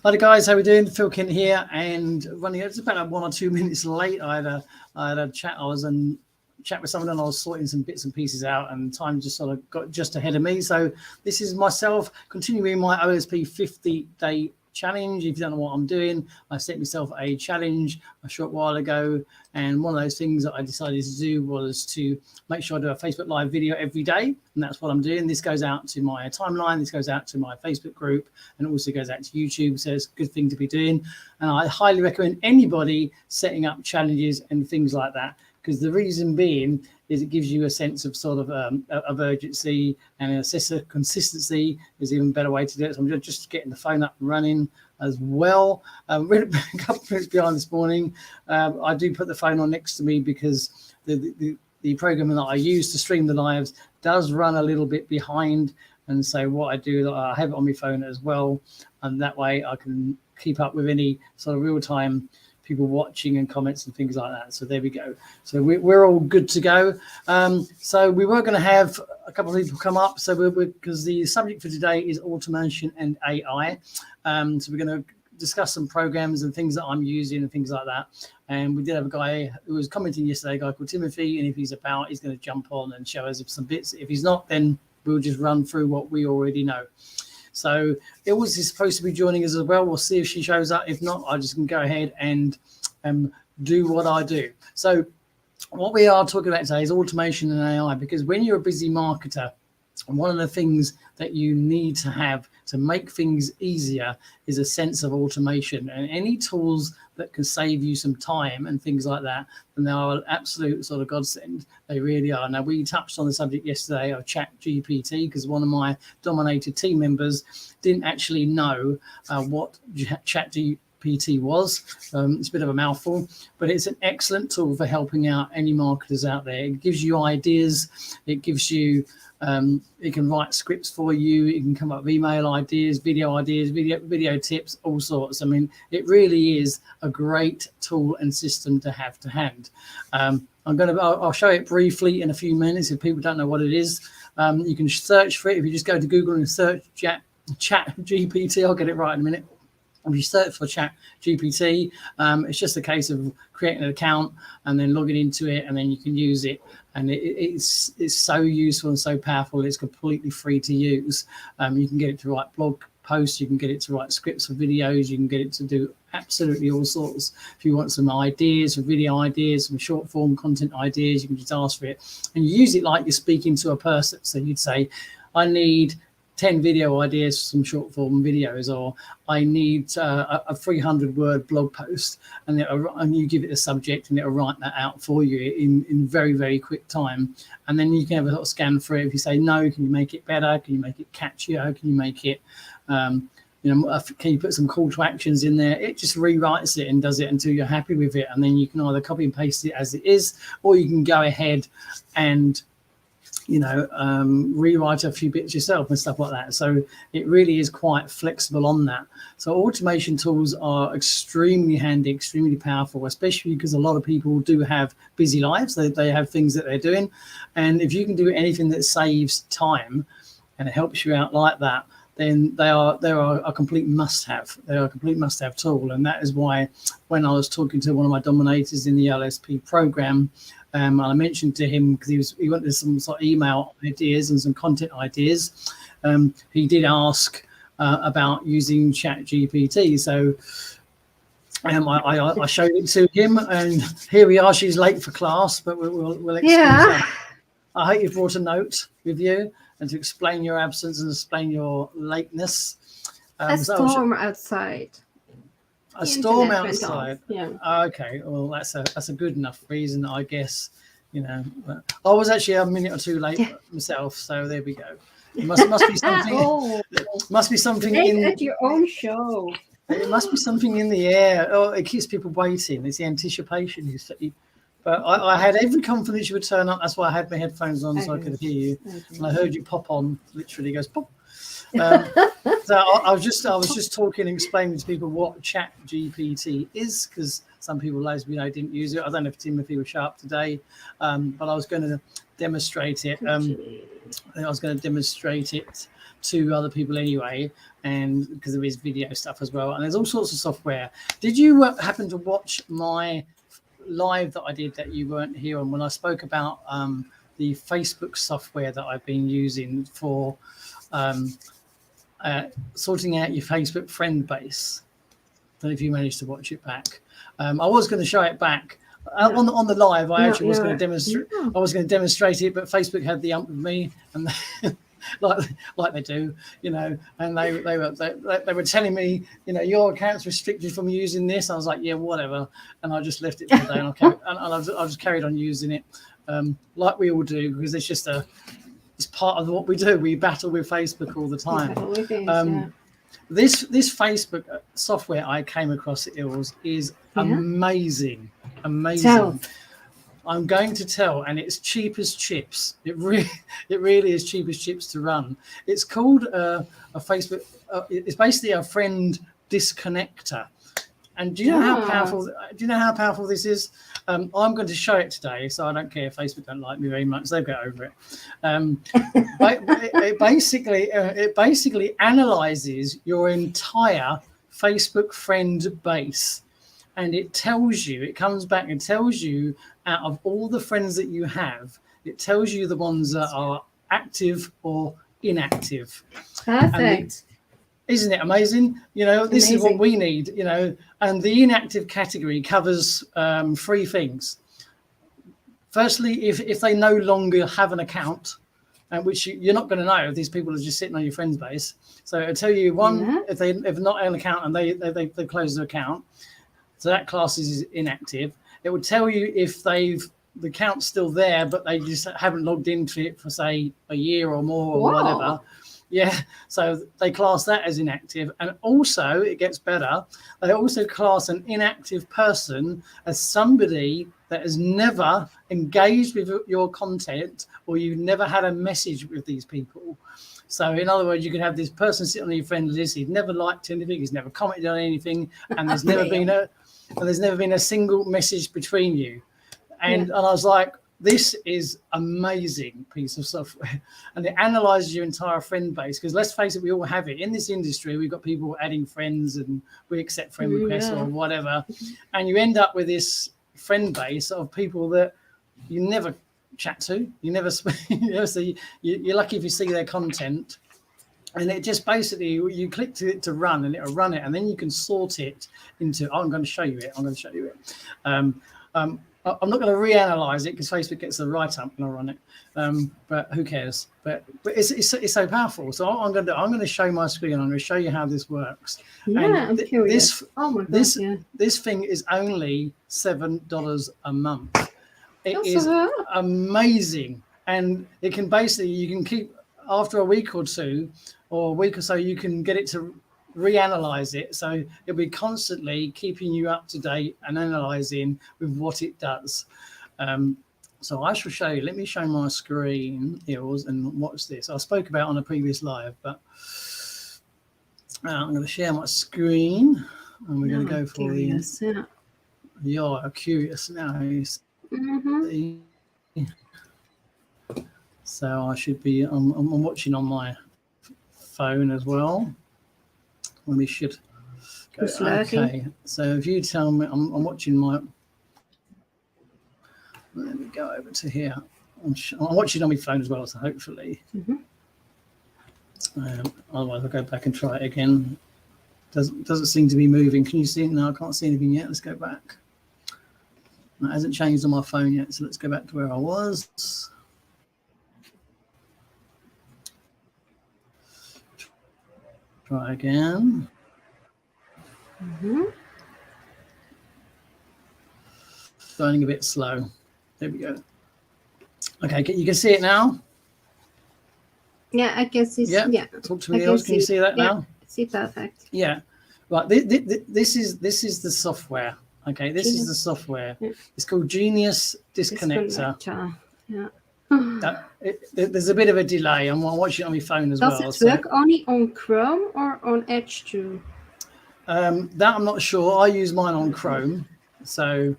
Hi guys, how we doing? Phil Kent here, and running. It's about 1 or 2 minutes late. I had a chat. I was in chat with someone, and I was sorting some bits and pieces out, and time just sort of got just ahead of me. So this is myself continuing my OLSP 50-day challenge. If you don't know what I'm doing, I set myself a challenge a short while ago, and one of those things that I decided to do was to make sure I do a Facebook Live video every day, and that's what I'm doing. This goes out to my timeline, this goes out to my Facebook group, and it also goes out to YouTube, so it's a good thing to be doing. And I highly recommend anybody setting up challenges and things like that, because the reason being is it gives you a sense of sort of urgency, and a sense of consistency is even better way to do it. So I'm just getting the phone up and running as well. We're a couple of minutes behind this morning. I do put the phone on next to me because the program that I use to stream the lives does run a little bit behind. And so what I do, I have it on my phone as well, and that way I can keep up with any sort of real-time people watching and comments and things like that. So there we go. So we're all good to go. So we were going to have a couple of people come up. So because the subject for today is automation and AI. So we're going to discuss some programs and things that I'm using and things like that. And we did have a guy who was commenting yesterday, a guy called Timothy, and if he's about, he's going to jump on and show us some bits. If he's not, then we'll just run through what we already know. So Ilse is supposed to be joining us as well. We'll see if she shows up. If not, I just can go ahead and do what I do. So what we are talking about today is automation and AI, because when you're a busy marketer, one of the things that you need to have to make things easier is a sense of automation, and any tools that can save you some time and things like that, and they are an absolute sort of godsend. They really are. Now, we touched on the subject yesterday of Chat GPT, because one of my dominated team members didn't actually know what Chat GPT was. It's a bit of a mouthful, but it's an excellent tool for helping out any marketers out there. It gives you ideas. It gives you it can write scripts for you. It can come up with email ideas, video tips, all sorts. I mean, it really is a great tool and system to have to hand. I'll show it briefly in a few minutes if people don't know what it is. You can search for it. If you just go to Google and search Chat GPT, I'll get it right in a minute. If you search for Chat GPT, it's just a case of creating an account and then logging into it, and then you can use it. And it's so useful and so powerful. It's completely free to use. You can get it to write blog posts. You can get it to write scripts for videos. You can get it to do absolutely all sorts. If you want some ideas, some video ideas, some short form content ideas, you can just ask for it. And you use it like you're speaking to a person. So you'd say, I need 10 video ideas for some short form videos, or I need a 300-word blog post, and you give it a subject and it'll write that out for you in very, very quick time. And then you can have a little scan through it. If you say no, can you make it better? Can you make it catchier? Can you make it, can you put some call to actions in there? It just rewrites it and does it until you're happy with it. And then you can either copy and paste it as it is, or you can go ahead and rewrite a few bits yourself and stuff like that. So it really is quite flexible on that. So automation tools are extremely handy, extremely powerful, especially because a lot of people do have busy lives. They have things that they're doing. And if you can do anything that saves time and it helps you out like that, then they are a complete must-have. They are a complete must-have tool. And that is why when I was talking to one of my dominators in the LSP program, I mentioned to him, because he wanted some sort of email ideas and some content ideas. He did ask about using Chat GPT. So I showed it to him, and here we are. She's late for class, but we'll explain that. I hope you brought a note with you and to explain your absence and explain your lateness. A storm outside. A storm outside. Yeah. Okay. Well, that's a good enough reason, I guess. But I was actually a minute or two late myself, so there we go. It must be something. Must be something in at your own show. It must be something in the air. Oh, it keeps people waiting. It's the anticipation, you see. But I had every confidence you would turn up. That's why I had my headphones on so I could hear you. And I heard you pop on. Literally goes pop. So I was just talking and explaining to people what Chat GPT is, because some people, as we know, didn't use it. I don't know if Timothy was sharp today, but I was going to demonstrate it. I was going to demonstrate it to other people anyway, and because there is video stuff as well, and there's all sorts of software. Did you happen to watch my live that I did that you weren't here on when I spoke about the Facebook software that I've been using for sorting out your Facebook friend base? I don't know if you managed to watch it back. I was going to show it back on the live. I actually was going to demonstrate. I was going to demonstrate it, but Facebook had the ump with me, and like they do, you know. And they were telling me, you know, your account's restricted from using this. I was like, yeah, whatever, and I just left it for the day, and I just carried on using it, like we all do, because it's just it's part of what we do. We battle with Facebook all the time. This Facebook software I came across at Ills is amazing. I'm going to tell, and it's cheap as chips. It really is cheap as chips to run. It's called a Facebook. It's basically a friend disconnector. And do you know how powerful? Do you know how powerful this is? I'm going to show it today, so I don't care if Facebook don't like me very much. They'll get over it. It basically analyzes your entire Facebook friend base, and it tells you. It comes back and tells you out of all the friends that you have, it tells you the ones that are active or inactive. Perfect. Isn't it amazing? You know, this is what we need, you know, and the inactive category covers 3 things. Firstly, if they no longer have an account, which you're not going to know if these people are just sitting on your friends base. So it'll tell you if they've not an account and they close their account. So that class is inactive. It will tell you if the account's still there, but they just haven't logged into it for, say, a year or more or whatever. Yeah, so they class that as inactive. And also, it gets better, they also class an inactive person as somebody that has never engaged with your content, or you've never had a message with these people. So in other words, you could have this person sitting on your friend list, he's never liked anything, he's never commented on anything, and there's never been a single message between you. And I was like, this is amazing piece of software, and it analyzes your entire friend base, because let's face it, we all have it in this industry. We've got people adding friends and we accept friend requests or whatever, and you end up with this friend base of people that you never chat to, you never see. You're lucky if you see their content, and it just basically, you click to run, and it'll run it, and then you can sort it into, I'm going to show you it. I'm not going to reanalyze it because Facebook gets the write-up when I run it, but who cares? But it's so powerful. So I'm going to show my screen. I'm going to show you how this works. Yeah, I'm curious. This thing is only $7 a month. It is amazing, and it can basically, you can keep, after a week or two or a week or so, you can get it to reanalyze it, so it'll be constantly keeping you up to date and analyzing with what it does. So I shall show you. Let me show my screen, Ills, and watch this. I spoke about on a previous live, but I'm going to share my screen, and we're going to go for you're curious now. So I should be. I'm watching on my phone as well. We should go. Okay, so if you tell me, I'm watching my. Let me go over to here. I'm watching on my phone as well, so hopefully. Otherwise, I'll go back and try it again. Doesn't seem to be moving. Can you see it now? I can't see anything yet. Let's go back. It hasn't changed on my phone yet, so let's go back to where I was. Try again. Going a bit slow. There we go. Okay, you can see it now? Yeah, I can see. Yeah. Talk to me, Ills. Can you see that now? See, perfect. Yeah. Right. This is the software. Okay, this is the software. It's called Genius Disconnector. Yeah. There's a bit of a delay. I'm watching it on my phone as well. Does it work only on Chrome or on Edge too? That I'm not sure. I use mine on Chrome, so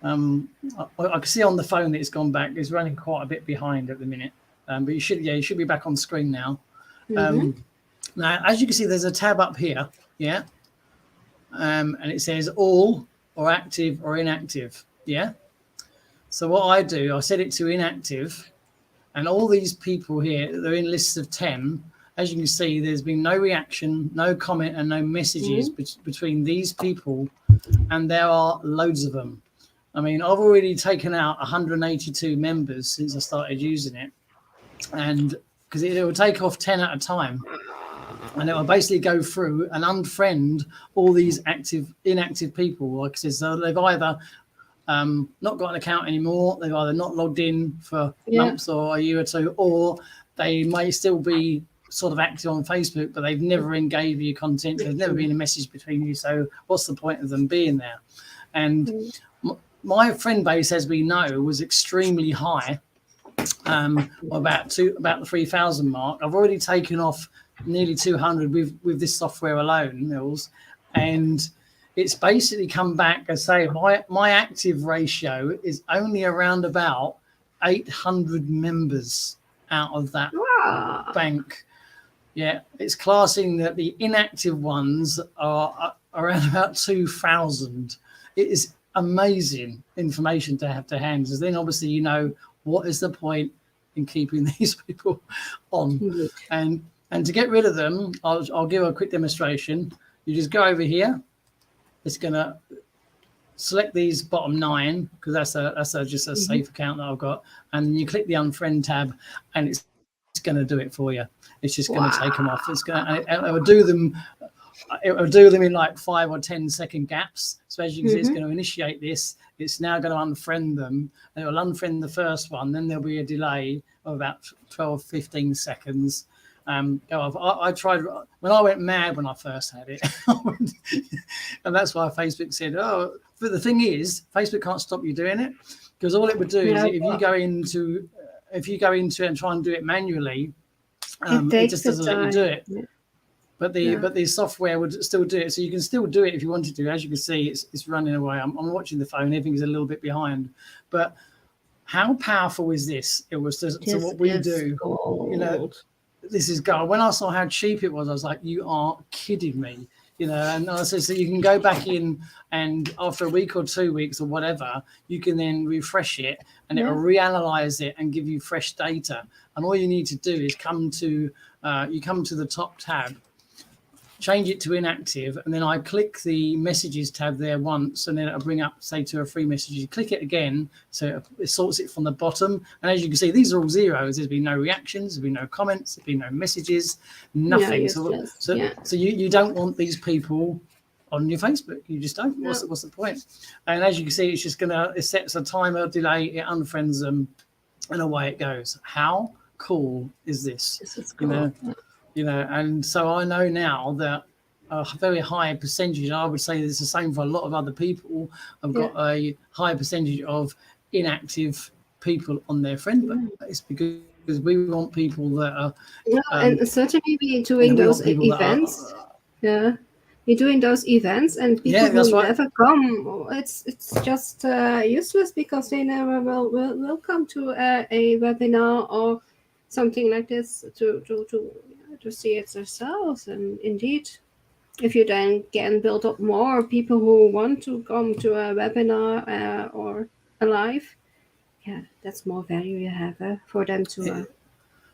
I can see on the phone that it's gone back. It's running quite a bit behind at the minute, but you should be back on screen now. Now, as you can see, there's a tab up here, yeah, and it says all or active or inactive, yeah. So what I do, I set it to inactive, and all these people here, they're in lists of 10. As you can see, there's been no reaction, no comment, and no messages between these people, and there are loads of them. I mean, I've already taken out 182 members since I started using it, and because it will take off 10 at a time, and it will basically go through and unfriend all these inactive people. Like I said, so they've either not got an account anymore, they've either not logged in for months or a year or two, or they may still be sort of active on Facebook, but they've never engaged with your content. There's never been a message between you. So what's the point of them being there? And my friend base, as we know, was extremely high, about the 3,000 mark. I've already taken off nearly 200 with this software alone, Mills, and it's basically come back and say my active ratio is only around about 800 members out of that bank. Yeah, it's classing that the inactive ones are around about 2,000. It is amazing information to have to hand, because then obviously you know what is the point in keeping these people on. And to get rid of them, I'll give a quick demonstration. You just go over here. It's going to select these bottom 9, because that's just a safe account that I've got, and then you click the unfriend tab, and it's going to do it for you. It's just going to take them off. It's going to, it will do them. It will do them in like 5 or 10 second gaps. So as you can see, it's going to initiate this. It's now going to unfriend them, and it will unfriend the first one. Then there'll be a delay of about 12, 15 seconds. Go off. I tried when I went mad when I first had it, and that's why Facebook said, "Oh." But the thing is, Facebook can't stop you doing it, because all it would do is if you go into it and try and do it manually, it just doesn't let you do it. But the software would still do it, so you can still do it if you wanted to. As you can see, it's running away. I'm watching the phone. Everything's a little bit behind, but how powerful is this? It was to what we do. Gold. You know, this is gold. When I saw how cheap it was, I was like, "You are kidding me!" You know, and I said, so you can go back in, and after a week or 2 weeks or whatever, you can then refresh it, and it will reanalyze it and give you fresh data. And all you need to do is come to the top tab, change it to inactive, and then I click the messages tab there once, and then it'll bring up, say, 2 or 3 messages. You click it again, so it sorts it from the bottom. And as you can see, these are all zeros. There's been no reactions, there's been no comments, there's been no messages, nothing. So you don't want these people on your Facebook. You just don't. No. What's the point? And as you can see, it's just it sets a timer delay, it unfriends them, and away it goes. How cool is this? This is cool. You know, and so I know now that a very high percentage, I would say it's the same for a lot of other people, have got a high percentage of inactive people on their friend base, because we want people that are... and certainly we're doing those events. We're doing those events, and people will never come. It's just useless, because they never will come to a webinar or something like this to see it themselves. And indeed, if you then can build up more people who want to come to a webinar or a live, that's more value you have for them to.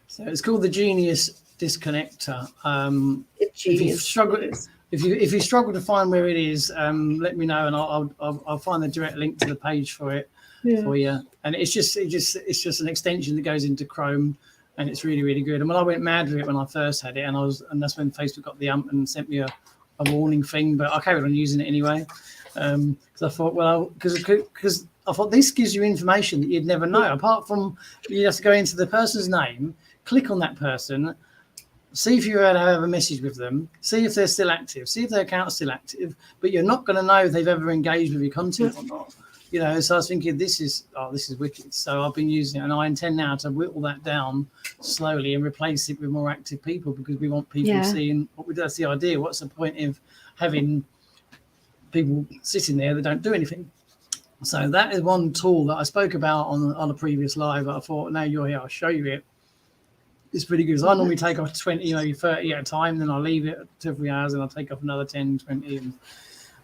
So it's called the Genius Disconnector. If you struggle to find where it is, let me know, and I'll find the direct link to the page for it for you. And it's just an extension that goes into Chrome. And it's really, really good. And when I went mad with it when I first had it, and that's when Facebook got the and sent me a warning thing, but I carried on using it anyway. Because I thought, because I thought this gives you information that you'd never know. Apart from, you have to go into the person's name, click on that person, see if you have a message with them, see if they're still active, see if their account's still active, but you're not going to know if they've ever engaged with your content or not. You know, so I was thinking, this is wicked. So I've been using it, and I intend now to whittle that down slowly and replace it with more active people, because we want people seeing what we do. That's the idea. What's the point of having people sitting there that don't do anything? So that is one tool that I spoke about on a previous live. I thought, now you're here, I'll show you it. It's pretty good. So I normally take off 20, maybe 30 at a time, then I'll leave it 2 or 3 hours, and I'll take off another 10, 20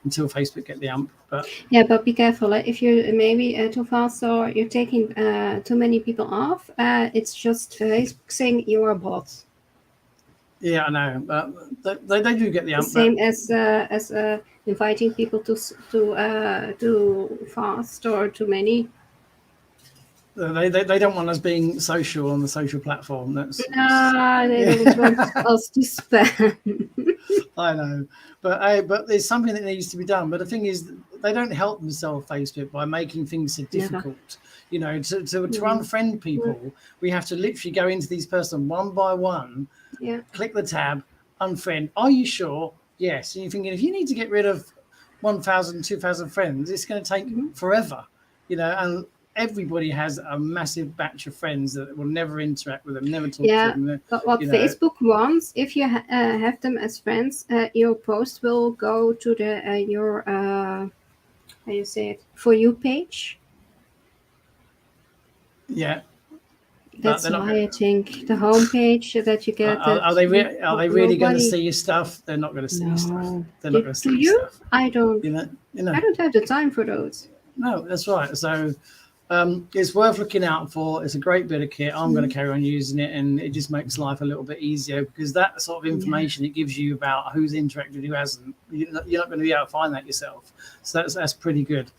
until Facebook get the ump. But yeah, but be careful. If you maybe too fast or you're taking too many people off, it's just Facebook saying you're a bot. Yeah, I know. But they do get the ump. Same as inviting people to fast or too many. They don't want us being social on the social platform. No, they don't want us to spam. I know, but there's something that needs to be done. But the thing is, they don't help themselves, Facebook, by making things so difficult. You know, to unfriend people, we have to literally go into these person one by one, click the tab, unfriend. Are you sure? Yes. And you're thinking, if you need to get rid of 1,000, 2,000 friends, it's going to take forever, you know, and everybody has a massive batch of friends that will never interact with them, never talk to them. But what Facebook wants, if you have them as friends, your post will go to your how you say it, For You page. Yeah. That's why I think the homepage that you get. Are they really going to see your stuff? They're not going to see your stuff. They're not going to see your stuff. I don't. You know. I don't have the time for those. No, that's right. So it's worth looking out for. It's a great bit of kit. I'm going to carry on using it, and it just makes life a little bit easier because that sort of information it gives you about who's interacted, who hasn't. You're not going to be able to find that yourself. So that's pretty good.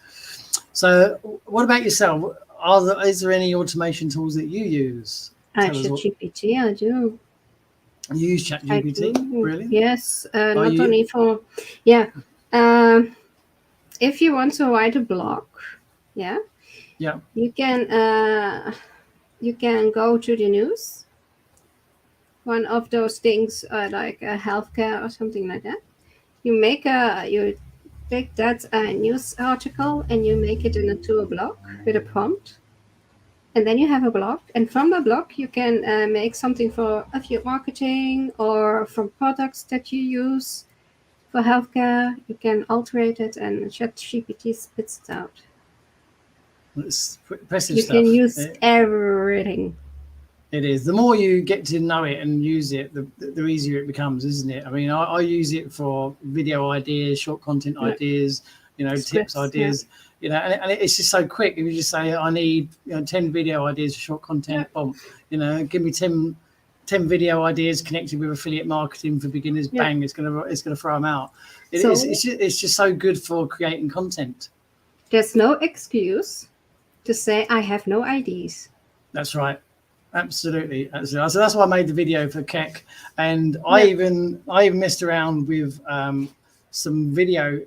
So what about yourself? Is there any automation tools that you use? ChatGPT, I do. You use ChatGPT, really? Yes, not only for if you want to write a blog, you can go to the news. One of those things like healthcare or something like that. You take that news article and you make it into a blog with a prompt. And then you have a blog. And from the blog, you can make something for affiliate marketing or from products that you use for healthcare. You can alterate it and ChatGPT spits it out. It's impressive stuff. You can use everything. It is. The more you get to know it and use it, the easier it becomes, isn't it? I mean, I use it for video ideas, short content ideas, scripts, tips ideas, and it's just so quick. If you just say, I need 10 video ideas for short content, boom, give me 10 video ideas connected with affiliate marketing for beginners, bang, it's gonna throw them out. It's just so good for creating content. There's no excuse to say I have no ideas. That's right. Absolutely. So that's why I made the video for Keck, and I even messed around with some video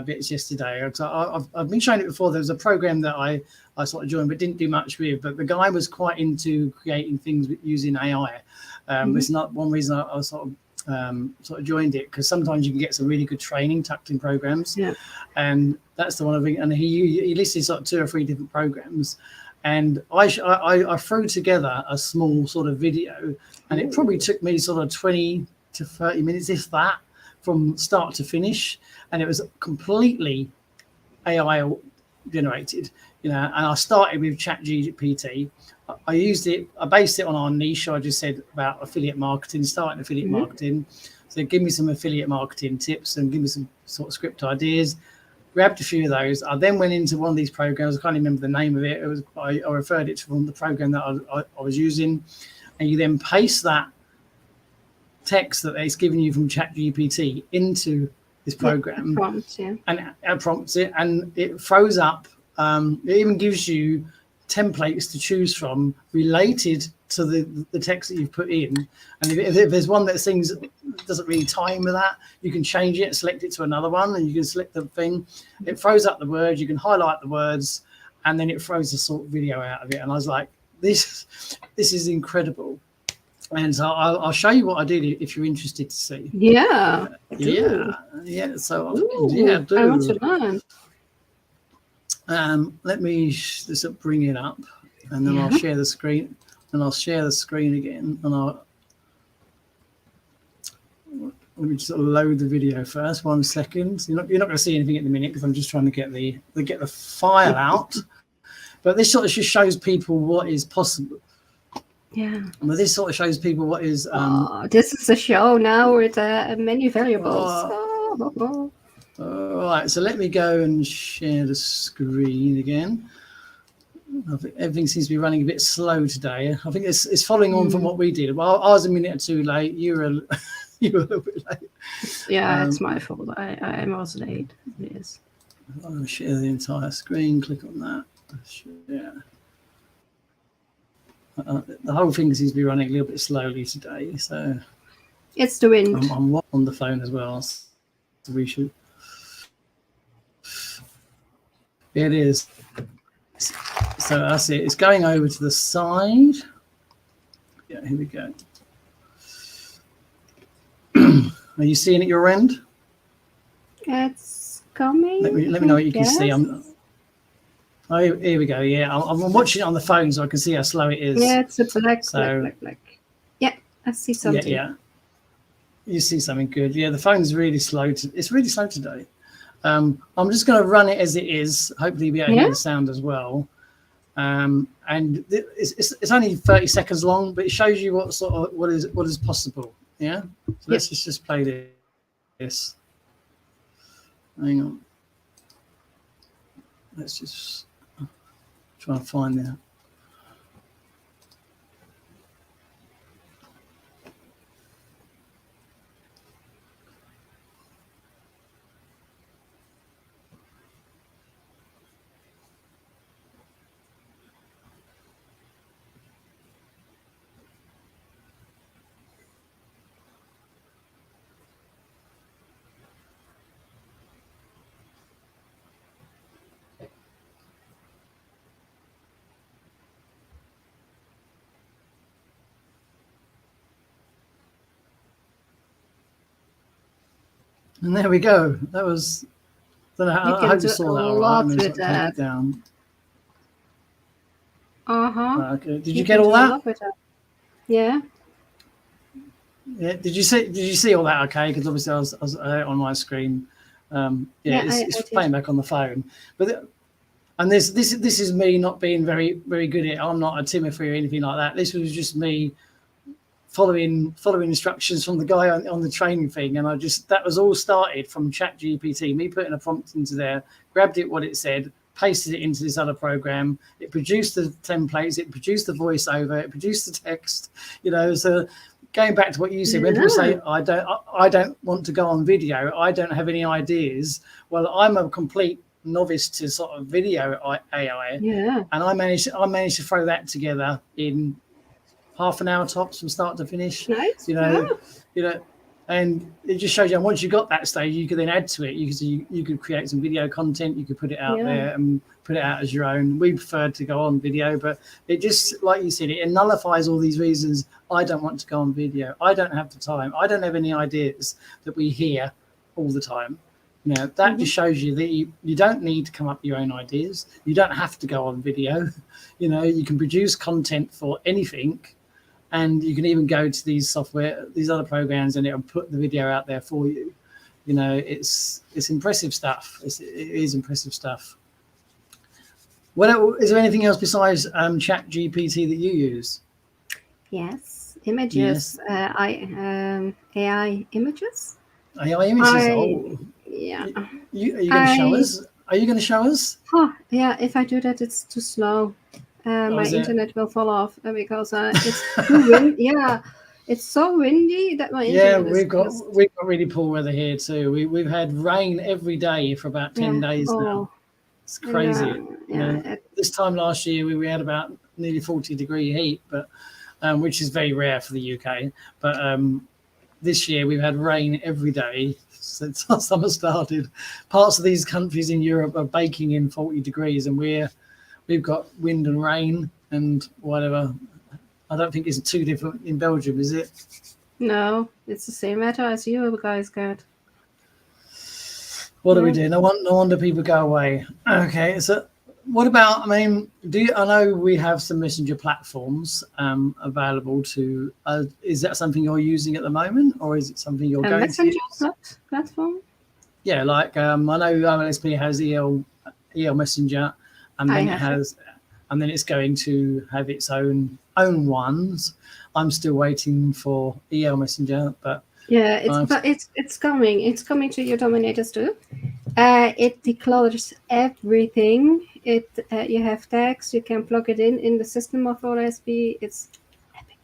bits yesterday. I've been showing it before. There was a program that I sort of joined but didn't do much with, but the guy was quite into creating things using AI. It's not one reason I sort of joined it, because sometimes you can get some really good training tucked in programs, and that's the one of it. And he listed sort of 2 or 3 different programs. And I threw together a small sort of video, and it probably took me sort of 20 to 30 minutes, if that, from start to finish. And it was completely AI generated, and I started with ChatGPT. I used it, I based it on our niche. I just said about affiliate marketing, starting affiliate marketing. So give me some affiliate marketing tips and give me some sort of script ideas. Grabbed a few of those. I then went into one of these programs. I can't remember the name of it. I referred it to from the program that I was using, and you then paste that text that it's giving you from ChatGPT into this program, and it prompts it, and it throws up. It even gives you templates to choose from related to the text that you've put in. And if there's one that doesn't really time with that, you can change it, select it to another one, and you can select the thing. It throws up the words, you can highlight the words, and then it throws a sort of video out of it. And I was like, this is incredible. And so I'll show you what I did if you're interested to see. Yeah. So do. I want to learn. Let me just bring it up, and then I'll share the screen. And I'll share the screen again, and let me just load the video first. 1 second. You're not going to see anything at the minute because I'm just trying to get the file out. But this sort of just shows people what is possible. Yeah. Well, this sort of shows people what is. This is a show now with many variables. All right, so let me go and share the screen again. I think everything seems to be running a bit slow today. I think it's following on from what we did. Well, I was a minute or two late. You were a little bit late. Yeah, it's my fault. I was late. Yes. I'll share the entire screen. Click on that. Share. The whole thing seems to be running a little bit slowly today. So it's the wind. I'm on the phone as well. So we should. It is. So that's it. It's going over to the side. Yeah, here we go. Are you seeing it at your end? It's coming. Let me know what you can see. Oh, here we go. Yeah, I'm watching it on the phone so I can see how slow it is. Yeah, it's a black. Yeah, I see something. Yeah. You see something good. Yeah, the phone's really slow. It's really slow today. I'm just going to run it as it is. Hopefully, you'll be able to hear the sound as well. And it's only 30 seconds long, but it shows you what is possible. Yeah. So let's just play this. Hang on. Let's just try and find that. And there we go. That was. I hope you saw that. Lot with that. Down. Okay. Did you get all that? Yeah. Yeah. Did you see all that? Okay, because obviously I was on my screen. It's playing back on the phone. But this is me not being very very good at it. I'm not a Timothy or anything like that. This was just me following instructions from the guy on the training thing, and that was all started from ChatGPT. Me putting a prompt into there, grabbed it what it said, pasted it into this other program. It produced the templates, it produced the voiceover, it produced the text. So going back to what you said, when people say I don't want to go on video, I don't have any ideas. Well, I'm a complete novice to sort of video AI, and I managed to throw that together in half an hour tops from start to finish. Nice. And it just shows you. And once you got that stage, you could then add to it. You could create some video content. You could put it out there and put it out as your own. We preferred to go on video, but it just, like you said, it nullifies all these reasons. I don't want to go on video. I don't have the time. I don't have any ideas that we hear all the time. That just shows you that you don't need to come up with your own ideas. You don't have to go on video. You can produce content for anything. And you can even go to these other programs, and it'll put the video out there for you. It's impressive stuff. It is impressive stuff. Is there anything else besides ChatGPT that you use? Yes, images. AI images. AI images. Yeah. Are you going to show us? Are you going to show us? Oh, yeah. If I do that, it's too slow. My internet will fall off because it's too windy. Yeah, it's so windy that my internet we've got really poor weather here too. We've had rain every day for about 10 days now. It's crazy. This time last year we had about nearly 40-degree heat, but which is very rare for the UK. But this year we've had rain every day since summer started. Parts of these countries in Europe are baking in 40 degrees, and we've got wind and rain and whatever. I don't think it's too different in Belgium, is it? No, it's the same weather as you guys got. What do we do? No wonder people go away. Okay, so what about? I know we have some messenger platforms available to. Is that something you're using at the moment, or is it something you're going to use? Messenger platform? Yeah, like I know OLSP has EL Messenger. And then it has and then it's going to have its own ones. I'm still waiting for EL Messenger, but yeah, it's coming. It's coming to your dominators too. It declutters everything. It you have tags. You can plug it in the system of OLSP. It's epic.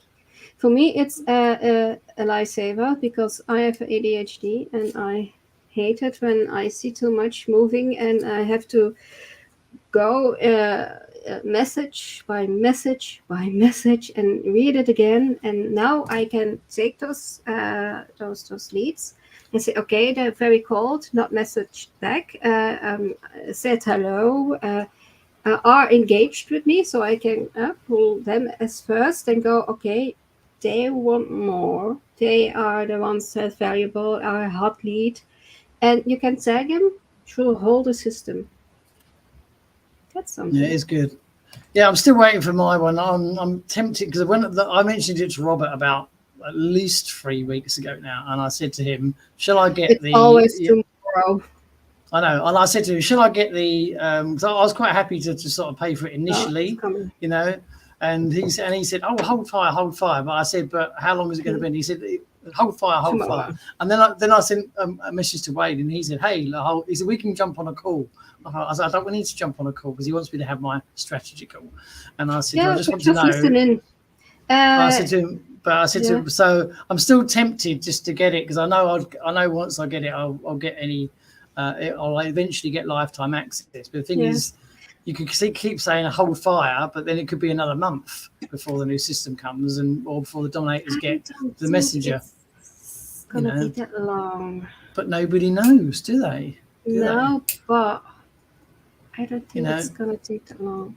For me, it's a lifesaver because I have ADHD and I hate it when I see too much moving and I have to go message by message by message and read it again. And now I can take those leads and say, okay, they're very cold, not message back, said hello, are engaged with me, so I can pull them as first and go, okay, they want more. They are the ones that valuable, are a hot lead. And you can tag them through the whole system. That's something. Yeah, it's good. Yeah, I'm still waiting for my one. I'm tempted because I mentioned it to Robert about at least 3 weeks ago now, and I said to him, "Shall I get always tomorrow?" I know, and I said to him, "Shall I get the?" Because I was quite happy to sort of pay for it initially, you know. And he said, "Oh, hold fire." But I said, "But how long is it going to be?" And he said, "Hold fire." And then I sent a message to Wade, and he said, "Hey," he said, "We can jump on a call." I said, "I don't need to jump on a call because he wants me to have my strategy call." And I said, "I just want to know." I said to him, so I'm still tempted just to get it because I know once I get it, I'll get any. I'll eventually get lifetime access. But the thing is, you can keep saying hold fire, but then it could be another month before the new system comes or before the dominators get the messenger. It's gonna be that long. But nobody knows, do they? But I don't think it's gonna take that long.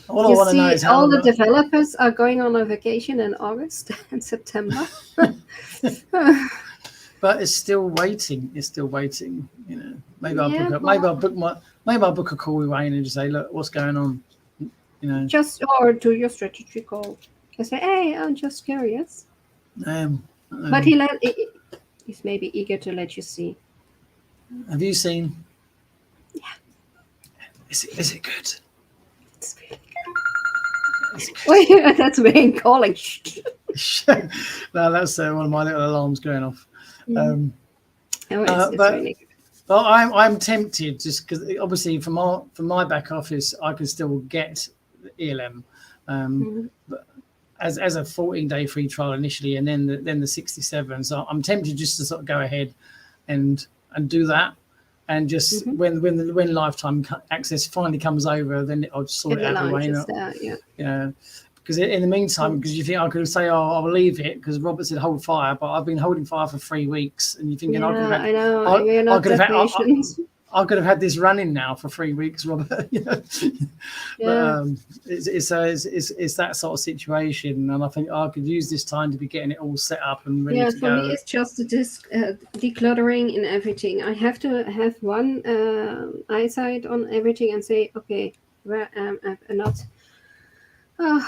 All I want to know is how all the developers are going on a vacation in August and September. But it's still waiting. You know, maybe I'll book a call with Wayne and just say, "Look, what's going on?" You know, or do your strategy call and say, "Hey, I'm just curious." But he's maybe eager to let you see. Have you seen? Yeah. Is it good? It's really good. Wait, that's Wayne calling. No, that's one of my little alarms going off. But I'm tempted just because obviously from my back office I can still get ELM but as a 14-day free trial initially, and then the 67. So I'm tempted just to sort of go ahead and do that, and just when lifetime access finally comes over, then I'll just sort it out the way. Yeah. Because in the meantime, because you think I could say, "Oh, I'll leave it," because Robert said hold fire, but I've been holding fire for 3 weeks, and you're thinking, I could have had this running now for 3 weeks, Robert. You know? But it's that sort of situation, and I think I could use this time to be getting it all set up and ready to go. For me, it's just decluttering and everything. I have to have one eyesight on everything and say, okay, where am I not? Oh,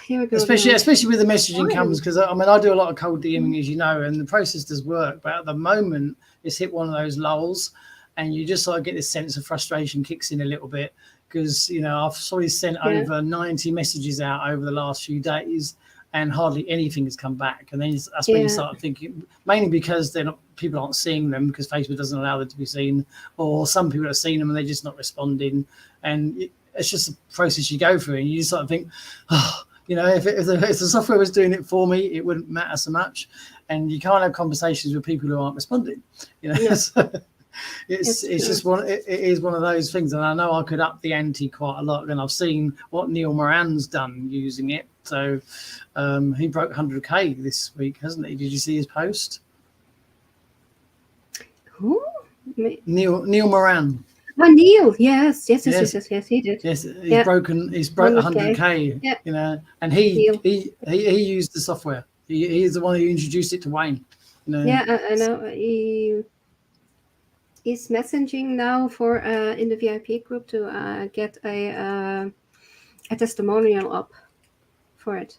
here we go. Especially with the messaging comes, because I mean I do a lot of cold DMing, as you know, and the process does work. But at the moment, it's hit one of those lulls, and you just sort of get this sense of frustration kicks in a little bit because I've already sent over 90 messages out over the last few days, and hardly anything has come back. And then that's when you start thinking, mainly because people aren't seeing them because Facebook doesn't allow them to be seen, or some people have seen them and they're just not responding, and it's just a process you go through, and you just sort of think, if the software was doing it for me, it wouldn't matter so much. And you can't have conversations with people who aren't responding. So it is one of those things. And I know I could up the ante quite a lot. And I've seen what Neil Moran's done using it. So he broke 100K this week, hasn't he? Did you see his post? Who? Neil Moran. Oh, Neil, yes, he did. Yes, he's broke 100K, and he used the software. He's the one who introduced it to Wayne. Yeah, I know. He's messaging now for in the VIP group to get a testimonial up for it.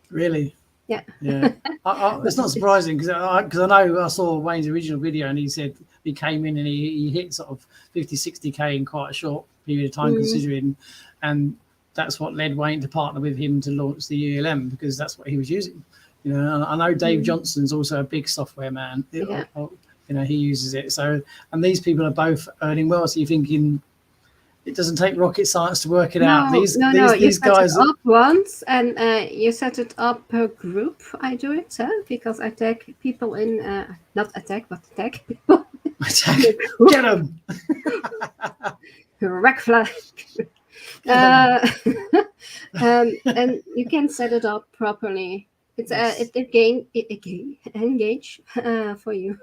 Really? Yeah. It's not surprising because I know I saw Wayne's original video, and he said he came in and he hit sort of 50, 60K in quite a short period of time, considering, and that's what led Wayne to partner with him to launch the ULM, because that's what he was using. You know, and I know Dave Johnson's also a big software man. Yeah. You know, he uses it. So, and these people are both earning well. So you're thinking, it doesn't take rocket science to work it out. No, you These guys set it up once, and you set it up per group. I do it because I tag people in, not attack, but tag people. Get them. Red flag. And you can set it up properly. It's Yes. engage for you.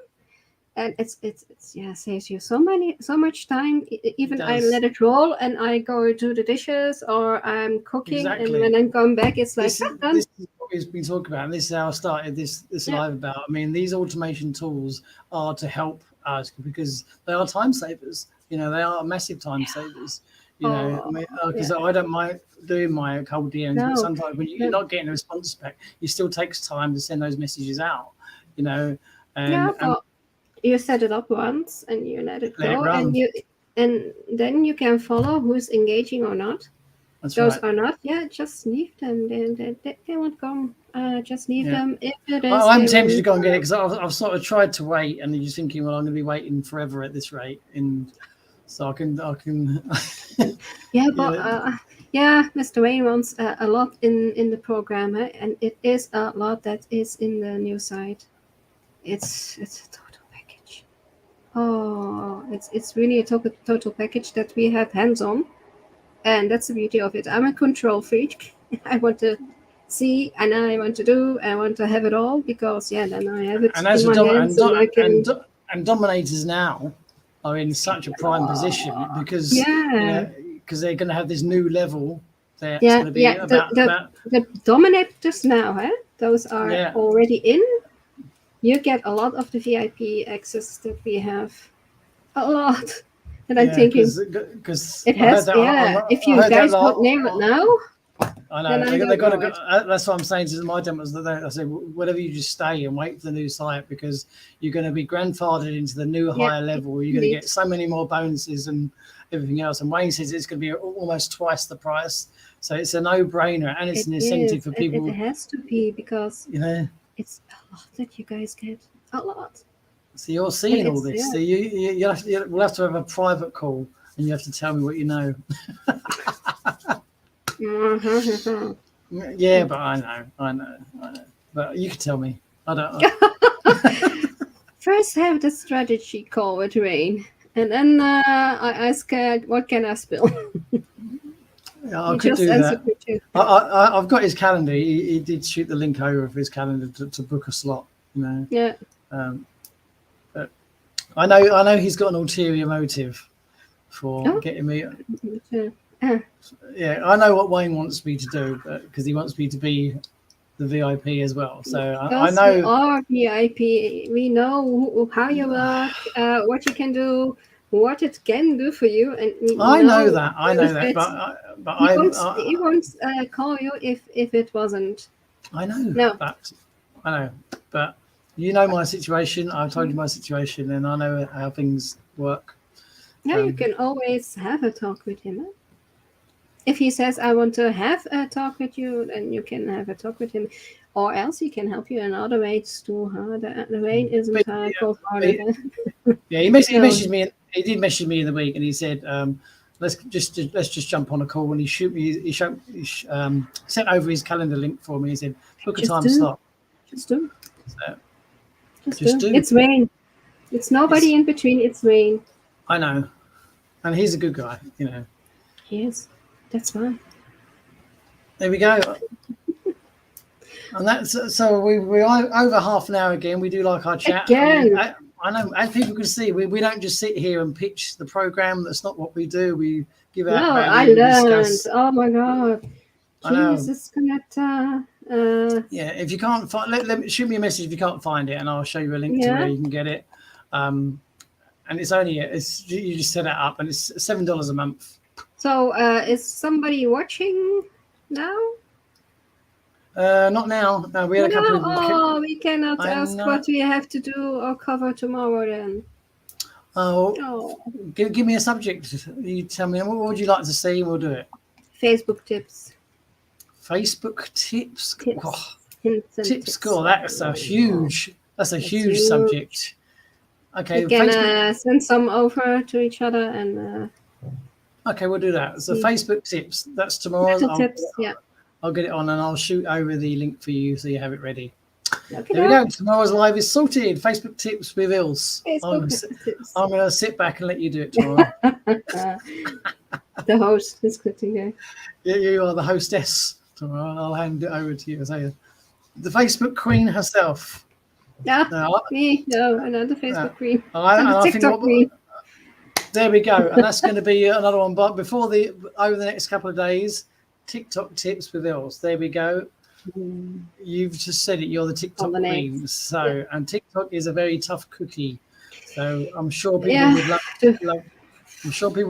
And it's saves you so much time. Even I let it roll and I go do the dishes or I'm cooking, Exactly. and when I'm going back, it's like this is what we've been talking about, and this is how I started this live about. I mean, these automation tools are to help us because they are time savers. You know, they are massive time savers. You know, I mean, because I don't mind doing my cold DMs, but sometimes when you're not getting a response back, it still takes time to send those messages out. You know, and you set it up once and you let it go, and then you can follow who's engaging or not. That's Those right. are not. Yeah, just leave them. They won't come. Just leave them. If it is, I'm tempted to go and get it because I've sort of tried to wait, and you're thinking, well, I'm going to be waiting forever at this rate, and so I can. Yeah, but Mr. Wayne wants a lot in the program, and it is a lot that is in the new site. It's a total package. Oh, it's really a total package that we have hands on, and that's the beauty of it. I'm a control freak. I want to see, and I want to do, and I want to have it all because then I have it and as in my hands, and I can. And dominators now are in such a prime position because because they're going to have this new level. That's going to be the dominators now, those are already in. You get a lot of the VIP access that we have, a lot. And I'm thinking, because it has. If you guys don't name it now, I know they got to go. That's what I'm saying to my demos. I said, whatever, you just stay and wait for the new site because you're going to be grandfathered into the new higher level. You're going to get so many more bonuses and everything else. And Wayne says it's going to be almost twice the price. So it's a no-brainer, and it's an incentive for people. It has to be because it's a lot that you guys get. A lot. So you're seeing all this. So we'll have to have a private call, and you have to tell me what you know. Yeah, but I know. But you can tell me. I don't. First, have the strategy call with Rain, and then I ask, what can I spill? I could do that. I've got his calendar. He did shoot the link over of his calendar to book a slot. You know. Yeah. But I know he's got an ulterior motive for getting me. Yeah, I know what Wayne wants me to do, because he wants me to be the VIP as well. So I know. We are VIP. We know how you work, what you can do, what it can do for you, and I know that. But he won't call you if it wasn't. I know. I know, but you know my situation. I've told you my situation, and I know how things work. Yeah, you can always have a talk with him. If he says, I want to have a talk with you, then you can have a talk with him. Or else he can help you in other ways too. The Wayne isn't cold-hearted. He messaged me. He did message me in the week, and he said, let's just jump on a call. And he sent over his calendar link for me. He said, book a time slot. Just do. So, just do. It's Wayne. It's nobody in between. It's Wayne. I know. And he's a good guy, you know. He is. That's fine. There we go. And that's so we're over half an hour again. We do like our chat. Again. I know, as people can see, we don't just sit here and pitch the program. That's not what we do. We give out. No, I learned. Oh my God. Jesus, yeah, if you can't find, let shoot me a message if you can't find it, and I'll show you a link to where you can get it. And it's you just set it up, and it's $7 a month. So is somebody watching now? Not now. No, we had a couple of. We cannot ask what we have to do or cover tomorrow then. Give me a subject. You tell me, what would you like to see, and we'll do it. Facebook tips. Facebook tips. Tips. Oh, Hints and tips. tips. God, that's a huge subject. Okay, We can Facebook. send some over to each other and. Okay, we'll do that. So Facebook tips. That's tomorrow's. Little tips. Yeah. I'll get it on and I'll shoot over the link for you so you have it ready. Okay, There we go. Tomorrow's live is sorted. Facebook tips with Ilse. Facebook tips. I'm going to sit back and let you do it tomorrow. The host is quitting here. Yeah, you are the hostess tomorrow. I'll hand it over to you. So, the Facebook queen herself. Yeah, me. No, another Facebook queen. And the TikTok queen. There we go. And that's going to be another one. But over the next couple of days, TikTok tips with Ilse. There we go. You've just said it. You're the TikTok queen. So, and TikTok is a very tough cookie. So I'm sure people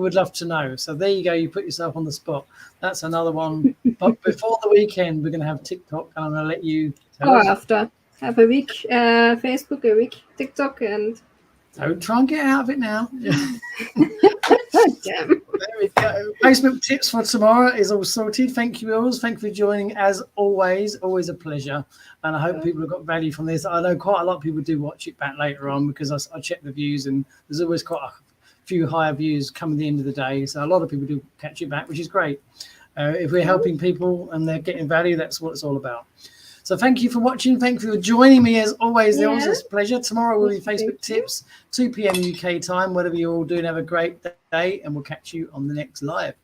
would love to know. So there you go. You put yourself on the spot. That's another one. But before the weekend, we're going to have TikTok, and I'm going to let you. After have a week Facebook, a week TikTok, and don't try and get out of it now. Damn. There we go. Facebook tips for tomorrow is all sorted. Thank you, Ilse. Thank you for joining. As always a pleasure. And I hope people have got value from this. I know quite a lot of people do watch it back later on because I check the views, and there's always quite a few higher views come at the end of the day. So a lot of people do catch it back, which is great. If we're helping people and they're getting value, that's what it's all about. So thank you for watching. Thank you for joining me as always. Ilse. It's a pleasure. Tomorrow will be Facebook tips, 2 p.m. UK time. Whatever you're all doing, have a great day, and we'll catch you on the next live.